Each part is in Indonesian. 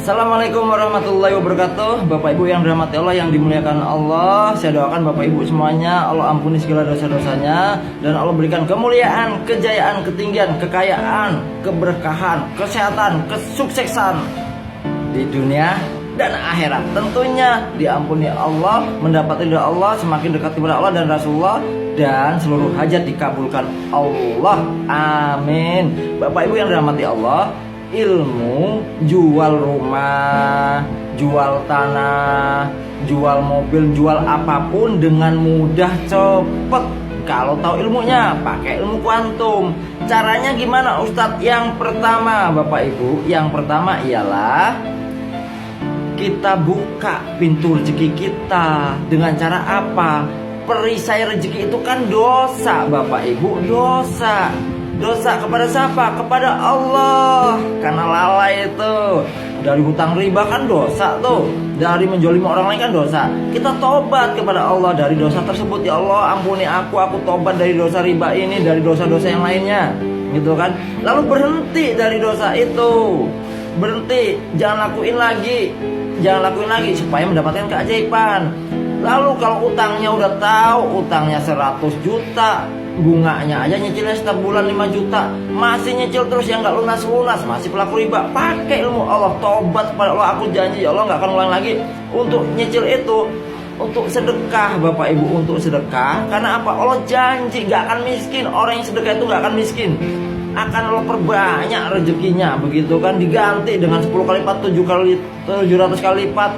Assalamualaikum warahmatullahi wabarakatuh. Bapak Ibu yang dirahmati Allah, yang dimuliakan Allah, saya doakan Bapak Ibu semuanya Allah ampuni segala dosa-dosanya, dan Allah berikan kemuliaan, kejayaan, ketinggian, kekayaan, keberkahan, kesehatan, kesuksesan di dunia dan akhirat. Tentunya diampuni Allah, mendapat ridha Allah, semakin dekat kepada Allah dan Rasulullah, dan seluruh hajat dikabulkan Allah. Amin. Bapak Ibu yang dirahmati Allah, ilmu, jual rumah, jual tanah, jual mobil, jual apapun dengan mudah, cepet. Kalau tahu ilmunya, pakai ilmu kuantum. Caranya gimana Ustadz? Yang pertama Bapak Ibu, yang pertama ialah kita buka pintu rezeki kita. Dengan cara apa? Perisai rezeki itu kan dosa Bapak Ibu, dosa. Dosa kepada siapa? Kepada Allah. Karena lalai itu. Dari hutang riba kan dosa tuh. Dari menjolimi orang lain kan dosa. Kita tobat kepada Allah dari dosa tersebut. Ya Allah, ampuni aku tobat dari dosa riba ini, dari dosa-dosa yang lainnya, gitu kan. Lalu berhenti dari dosa itu. Berhenti, jangan lakuin lagi. Jangan lakuin lagi supaya mendapatkan keajaiban. Lalu kalau utangnya udah tahu, utangnya 100 juta, bunganya aja nyicilnya setiap bulan 5 juta, masih nyicil terus yang gak lunas-lunas, masih pelaku riba. Pakai ilmu Allah, tobat kepada Allah. Aku janji ya Allah gak akan ulang lagi untuk nyicil itu. Untuk sedekah Bapak Ibu, untuk sedekah. Karena apa? Allah janji gak akan miskin. Orang yang sedekah itu gak akan miskin, akan Allah perbanyak rezekinya, begitu kan. Diganti dengan 10 kali lipat, 700 kali lipat.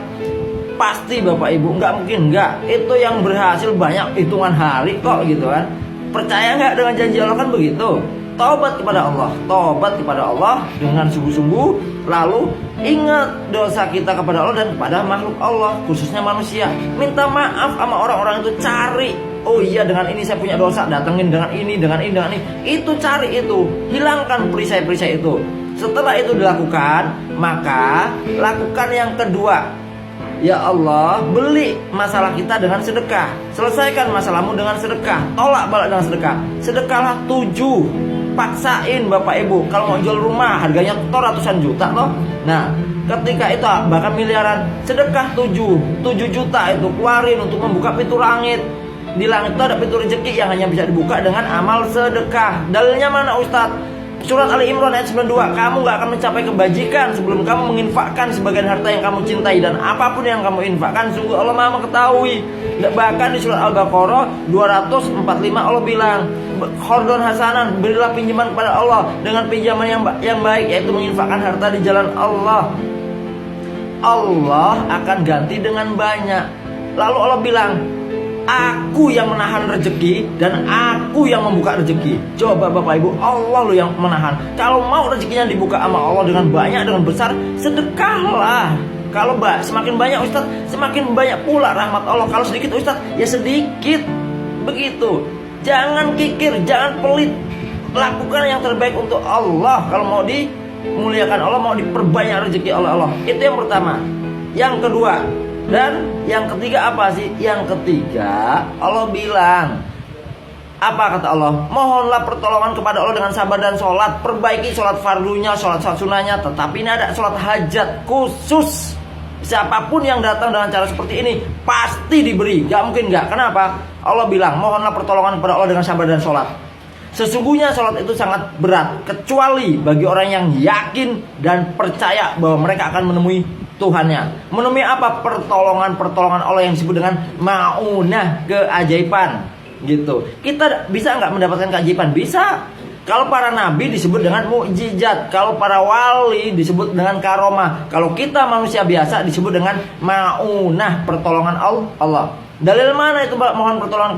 Pasti Bapak Ibu, nggak mungkin nggak. Itu yang berhasil banyak hitungan hari kok, gitu kan. Percaya nggak dengan janji Allah kan begitu? Taubat kepada Allah, taubat kepada Allah dengan sungguh-sungguh. Lalu ingat dosa kita kepada Allah dan kepada makhluk Allah, khususnya manusia. Minta maaf sama orang-orang itu, cari. Oh iya, dengan ini saya punya dosa, datengin dengan ini, dengan ini, dengan ini. Itu cari itu, hilangkan perisai-perisai itu. Setelah itu dilakukan, maka lakukan yang kedua. Ya Allah, beli masalah kita dengan sedekah. Selesaikan masalahmu dengan sedekah. Tolak balik dengan sedekah. Sedekahlah 7. Paksain Bapak Ibu. Kalau mau jual rumah harganya ratusan juta loh. Nah, ketika itu bahkan miliaran, sedekah 7 juta itu keluarin untuk membuka pintu langit. Di langit itu ada pintu rezeki yang hanya bisa dibuka dengan amal sedekah. Dalilnya mana Ustadz? Surat Ali Imran ayat 92. Kamu gak akan mencapai kebajikan sebelum kamu menginfakkan sebagian harta yang kamu cintai. Dan apapun yang kamu infakkan, sungguh Allah Maha mengetahui. Bahkan di surat Al-Baqarah 245 Allah bilang, Khordon hasanan, berilah pinjaman kepada Allah dengan pinjaman yang baik, yaitu menginfakkan harta di jalan Allah. Allah akan ganti dengan banyak. Lalu Allah bilang, aku yang menahan rezeki dan aku yang membuka rezeki. Coba Bapak Ibu, Allah loh yang menahan. Kalau mau rezekinya dibuka sama Allah dengan banyak, dengan besar, sedekahlah. Kalau semakin banyak Ustadz, semakin banyak pula rahmat Allah. Kalau sedikit Ustadz, ya sedikit. Begitu. Jangan kikir, jangan pelit. Lakukan yang terbaik untuk Allah. Kalau mau dimuliakan Allah, mau diperbanyak rezeki oleh Allah. Itu yang pertama. Yang kedua, dan yang ketiga apa sih? Yang ketiga Allah bilang, apa kata Allah? Mohonlah pertolongan kepada Allah dengan sabar dan sholat. Perbaiki sholat fardunya, sholat sunahnya. Tetapi ini ada sholat hajat khusus. Siapapun yang datang dengan cara seperti ini pasti diberi, gak mungkin gak. Kenapa? Allah bilang, mohonlah pertolongan kepada Allah dengan sabar dan sholat. Sesungguhnya sholat itu sangat berat, kecuali bagi orang yang yakin dan percaya bahwa mereka akan menemui Tuhannya. Menemui apa? Pertolongan Allah yang disebut dengan ma'unah, keajaiban, gitu. Kita bisa nggak mendapatkan keajaiban? Bisa. Kalau para nabi disebut dengan mukjizat, kalau para wali disebut dengan karomah, kalau kita manusia biasa disebut dengan ma'unah, pertolongan Allah. Dalil mana itu mohon pertolongan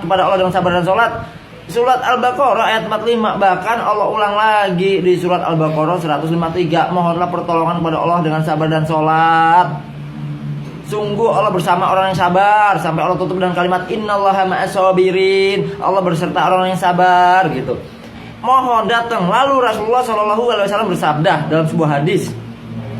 kepada Allah dengan sabar dan sholat? Surat Al-Baqarah ayat 45. Bahkan Allah ulang lagi di surat Al-Baqarah 153. Mohonlah pertolongan kepada Allah dengan sabar dan sholat. Sungguh Allah bersama orang yang sabar. Sampai Allah tutup dengan kalimat innallaha ma'as-sabirin. Allah berserta orang yang sabar, gitu. Mohon datang. Lalu Rasulullah SAW bersabda dalam sebuah hadis.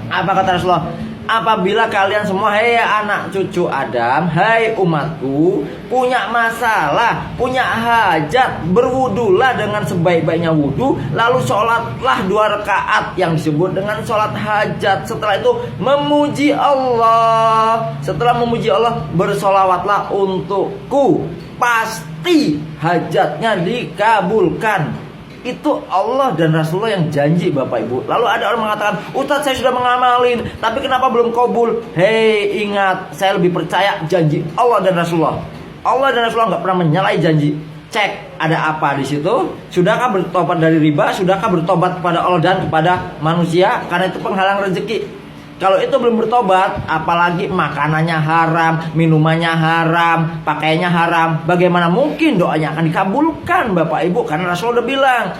Apa kata Rasulullah? apabila kalian semua, hei anak cucu Adam, hai umatku, punya masalah, punya hajat, berwudulah dengan sebaik-baiknya wudu, lalu sholatlah 2 rakaat yang disebut dengan sholat hajat. Setelah itu memuji Allah. Setelah memuji Allah, bersolawatlah untukku, pasti hajatnya dikabulkan. Itu Allah dan Rasulullah yang janji, Bapak Ibu. Lalu ada orang mengatakan, Ustadz saya sudah mengamalin, tapi kenapa belum kabul? Hei, ingat, saya lebih percaya janji Allah dan Rasulullah. Allah dan Rasulullah nggak pernah menyalahi janji. Cek ada apa di situ. Sudahkah bertobat dari riba? Sudahkah bertobat kepada Allah dan kepada manusia? Karena itu penghalang rezeki. Kalau itu belum bertobat, apalagi makanannya haram, minumannya haram, pakaiannya haram, bagaimana mungkin doanya akan dikabulkan, Bapak Ibu? Karena Rasul udah bilang,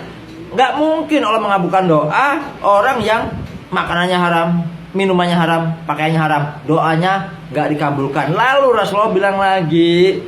nggak mungkin Allah mengabulkan doa orang yang makanannya haram, minumannya haram, pakaiannya haram, doanya nggak dikabulkan. Lalu Rasulullah bilang lagi,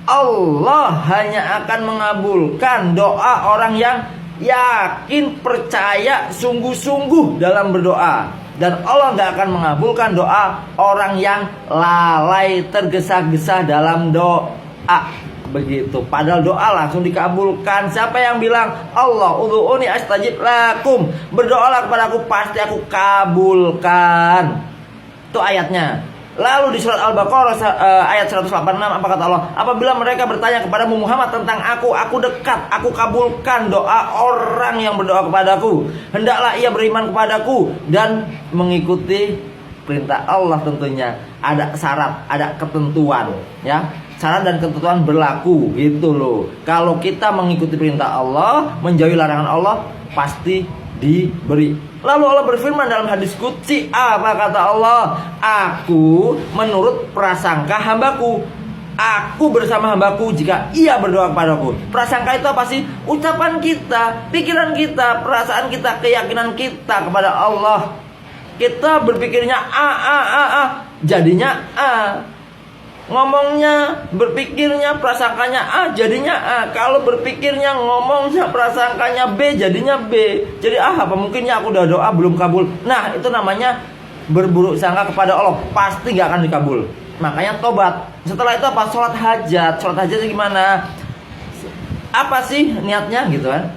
Allah hanya akan mengabulkan doa orang yang yakin, percaya, sungguh-sungguh dalam berdoa. Dan Allah gak akan mengabulkan doa orang yang lalai, tergesa-gesa dalam doa. Begitu. Padahal doa langsung dikabulkan. Siapa yang bilang, Allah udhu'uni astajib lakum, berdoalah kepadaku, pasti aku kabulkan. Itu ayatnya. Lalu di surat Al-Baqarah ayat 186 apa kata Allah? Apabila mereka bertanya kepada Muhammad tentang aku dekat, aku kabulkan doa orang yang berdoa kepadaku. Hendaklah ia beriman kepadaku dan mengikuti perintah Allah tentunya. Ada syarat, ada ketentuan, ya. Syarat dan ketentuan berlaku gitu loh. Kalau kita mengikuti perintah Allah, menjauhi larangan Allah, pasti diberi. Lalu Allah berfirman dalam hadis qudsi, apa kata Allah? Aku menurut prasangka hambaku, aku bersama hambaku jika ia berdoa kepadaku. Prasangka itu apa sih? Ucapan kita, pikiran kita, perasaan kita, keyakinan kita kepada Allah. Kita berpikirnya A, jadinya A. Ngomongnya, berpikirnya, prasangkanya A, jadinya A. Kalau berpikirnya, ngomongnya, prasangkanya B, jadinya B. Jadi apa mungkinnya aku udah doa belum kabul. Nah, itu namanya berburuk sangka kepada Allah, pasti gak akan dikabul. Makanya tobat. Setelah itu apa? Sholat hajat. Sholat hajat gimana? Apa sih niatnya gitu kan?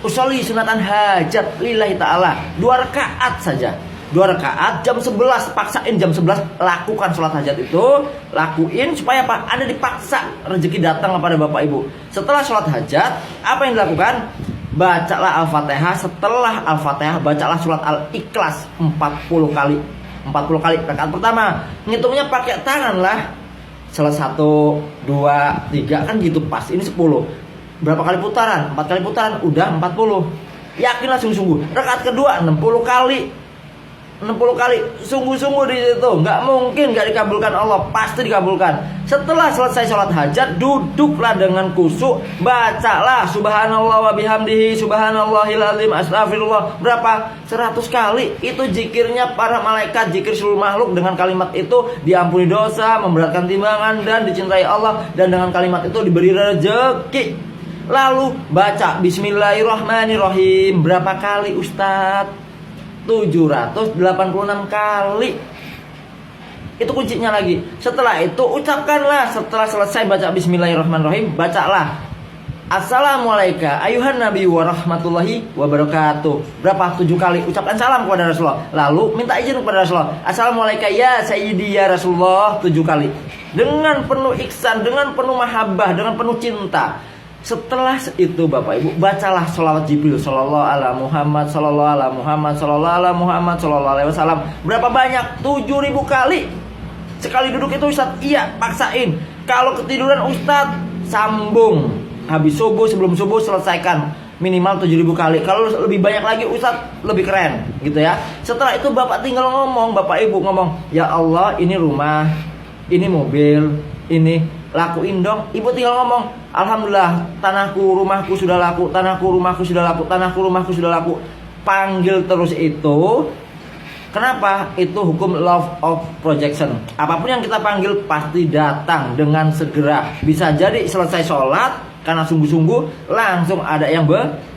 Usolli sunatan hajat lillahi ta'ala, 2 rakaat saja. 2 rakaat jam 11, paksain jam 11 lakukan sholat hajat itu, lakuin supaya apa? Anda dipaksa rezeki datang kepada Bapak Ibu. Setelah sholat hajat, apa yang dilakukan? Bacalah Al-Fatihah. Setelah Al-Fatihah, bacalah surat Al-Ikhlas 40 kali. 40 kali rakaat pertama. Ngitungnya pakai tangan lah. Salah 1, 2, 3 kan gitu pas. Ini 10. Berapa kali putaran? 4 kali putaran, udah 40. Yakinlah sungguh-sungguh. Rakaat kedua 60 kali. 60 kali sungguh-sungguh di situ. Nggak mungkin nggak dikabulkan Allah, pasti dikabulkan. Setelah selesai sholat hajat, duduklah dengan kusuk, bacalah subhanallah wa bihamdihi subhanallahil azim astagfirullah. Berapa? 100 kali. Itu zikirnya para malaikat, zikir seluruh makhluk. Dengan kalimat itu diampuni dosa, memberatkan timbangan, dan dicintai Allah. Dan dengan kalimat itu diberi rezeki. Lalu baca bismillahirrahmanirrahim. Berapa kali Ustadz? 786 kali. Itu kuncinya lagi. Setelah itu ucapkanlah, setelah selesai baca bismillahirrahmanirrahim, bacalah assalamualaikum ayuhan nabi wa rahmatullahi wa barakatuh. Berapa? 7 kali. Ucapkan salam kepada Rasulullah. Lalu minta izin kepada Rasulullah. Assalamualaikum ya sayyidi ya Rasulullah 7 kali. Dengan penuh ihsan, dengan penuh mahabbah, dengan penuh cinta. Setelah itu Bapak Ibu, bacalah sholawat Jibril, sallallahu ala Muhammad, sallallahu ala Muhammad, sallallahu ala Muhammad, sallallahu alaihi wasallam. Berapa banyak? 7.000 kali. Sekali duduk itu Ustaz, iya, paksain. Kalau ketiduran Ustaz, sambung. Habis subuh, sebelum subuh selesaikan. Minimal 7.000 kali. Kalau lebih banyak lagi Ustaz, lebih keren gitu ya. Setelah itu Bapak tinggal ngomong, Bapak Ibu ngomong, ya Allah, ini rumah, ini mobil, ini lakuin dong. Ibu tinggal ngomong, alhamdulillah, tanahku, rumahku sudah laku, tanahku, rumahku sudah laku, tanahku, rumahku sudah laku. Panggil terus itu. Kenapa? Itu hukum law of projection. Apapun yang kita panggil pasti datang dengan segera. Bisa jadi selesai sholat, karena sungguh-sungguh langsung ada yang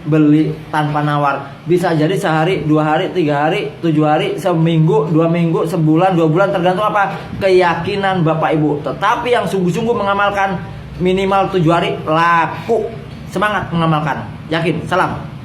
beli tanpa nawar. Bisa jadi sehari, 2 hari, 3 hari, 7 hari, seminggu, 2 minggu, sebulan, 2 bulan, tergantung apa? Keyakinan Bapak Ibu. Tetapi yang sungguh-sungguh mengamalkan minimal 7 hari laku. Semangat mengamalkan. Yakin. Salam.